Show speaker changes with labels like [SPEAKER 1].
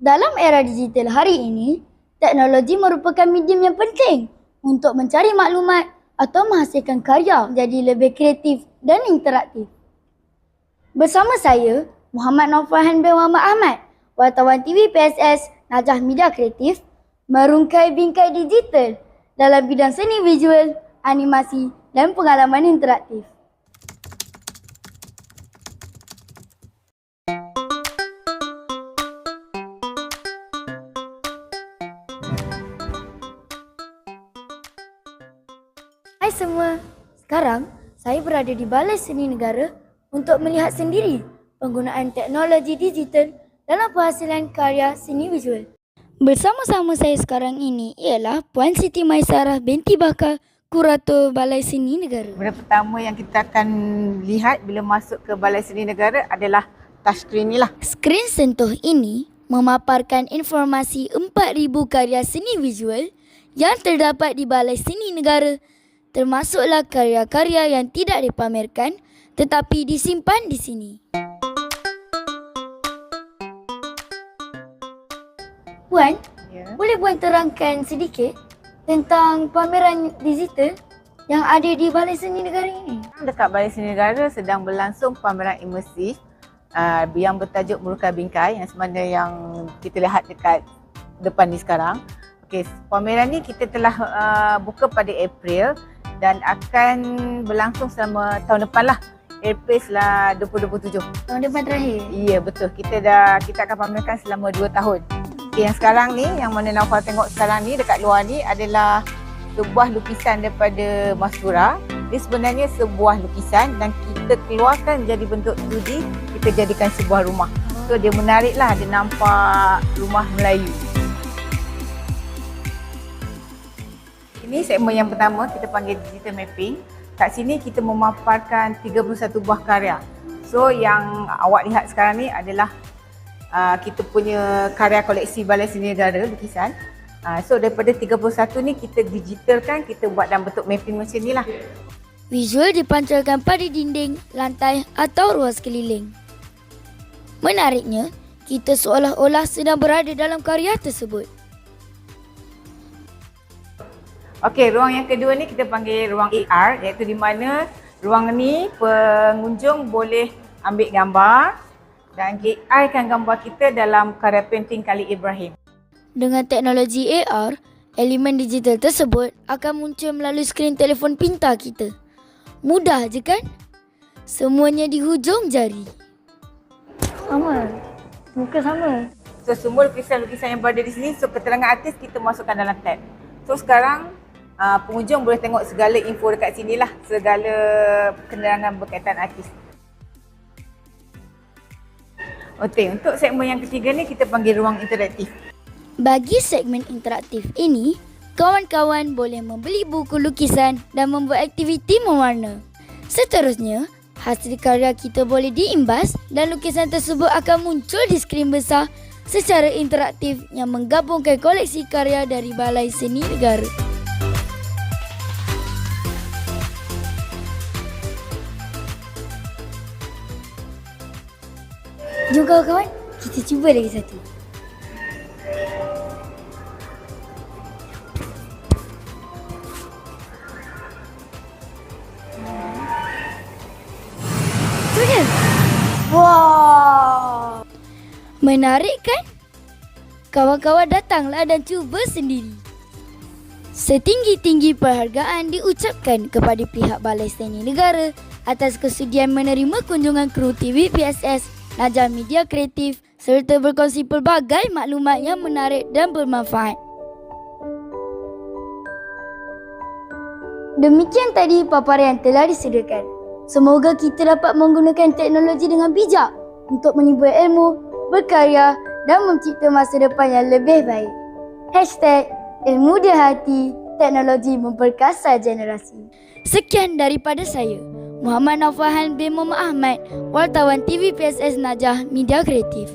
[SPEAKER 1] Dalam era digital hari ini, teknologi merupakan medium yang penting untuk mencari maklumat atau menghasilkan karya jadi lebih kreatif dan interaktif. Bersama saya, Muhammad Naufahan bin Muhammad Ahmad, wartawan TV PSS Najah Media Kreatif, merungkai bingkai digital dalam bidang seni visual, animasi dan pengalaman interaktif. Hai semua, sekarang saya berada di Balai Seni Negara untuk melihat sendiri penggunaan teknologi digital dalam penghasilan karya seni visual. Bersama-sama saya sekarang ini ialah Puan Siti Maisarah binti Bakar, Kurator Balai Seni Negara.
[SPEAKER 2] Benda pertama yang kita akan lihat bila masuk ke Balai Seni Negara adalah touchscreen ni lah.
[SPEAKER 1] Skrin sentuh ini memaparkan informasi 4,000 karya seni visual yang terdapat di Balai Seni Negara, termasuklah karya-karya yang tidak dipamerkan tetapi disimpan di sini. Puan, boleh Puan terangkan sedikit tentang pameran digital yang ada di Balai Seni Negara ini?
[SPEAKER 2] Dekat Balai Seni Negara sedang berlangsung pameran imersif yang bertajuk Merungkai Bingkai yang sebenarnya yang kita lihat dekat depan ni sekarang. Okey, pameran ni kita telah buka pada April dan akan berlangsung selama tahun depan lah, April 2027.
[SPEAKER 1] Tahun depan terakhir?
[SPEAKER 2] Ya, betul. Kita akan pamerkan selama 2 tahun. Okay, yang sekarang ni, yang mana Naufal tengok sekarang ni dekat luar ni adalah sebuah lukisan daripada Mastura. Dia sebenarnya sebuah lukisan dan kita keluarkan jadi bentuk 2D, kita jadikan sebuah rumah. So dia menarik lah, dia nampak rumah Melayu. Ini segmen yang pertama, kita panggil digital mapping. Kat sini kita memaparkan 31 buah karya. So yang awak lihat sekarang ni adalah kita punya karya koleksi Balai Seni Negara, lukisan. So daripada 31 ni kita digitalkan, kita buat dalam bentuk mapping macam ni lah.
[SPEAKER 1] Visual dipancarkan pada dinding, lantai atau ruang sekeliling. Menariknya, kita seolah-olah sedang berada dalam karya tersebut.
[SPEAKER 2] Okey, ruang yang kedua ni kita panggil ruang AR, iaitu di mana ruang ni pengunjung boleh ambil gambar dan AI-kan gambar kita dalam karya painting Khalil Ibrahim.
[SPEAKER 1] Dengan teknologi AR, elemen digital tersebut akan muncul melalui skrin telefon pintar kita. Mudah je kan? Semuanya di hujung jari. Sama. Muka sama.
[SPEAKER 2] So semua lukisan-lukisan yang berada di sini, so keterangan artis kita masukkan dalam tab. So sekarang pengunjung boleh tengok segala info dekat sini lah, segala penerangan berkaitan artis. Okey, untuk segmen yang ketiga ni kita panggil ruang interaktif.
[SPEAKER 1] Bagi segmen interaktif ini, kawan-kawan boleh membeli buku lukisan dan membuat aktiviti mewarna. Seterusnya, hasil karya kita boleh diimbas dan lukisan tersebut akan muncul di skrin besar secara interaktif yang menggabungkan koleksi karya dari Balai Seni Negara. Jom kawan-kawan, kita cuba lagi satu. Tu dia. Wow. Menarik kan? Kawan-kawan datanglah dan cuba sendiri. Setinggi-tinggi penghargaan diucapkan kepada pihak Balai Seni Negara atas kesudian menerima kunjungan kru TV PSS Najah Media Kreatif serta berkongsi pelbagai maklumat yang menarik dan bermanfaat. Demikian tadi paparan yang telah disediakan. Semoga kita dapat menggunakan teknologi dengan bijak untuk menimba ilmu, berkarya dan mencipta masa depan yang lebih baik. #ilmu di hati, teknologi memperkasa generasi. Sekian daripada saya, Muhammad Naufahan bin Muhammad Ahmad, wartawan TV PSS Najah Media Kreatif.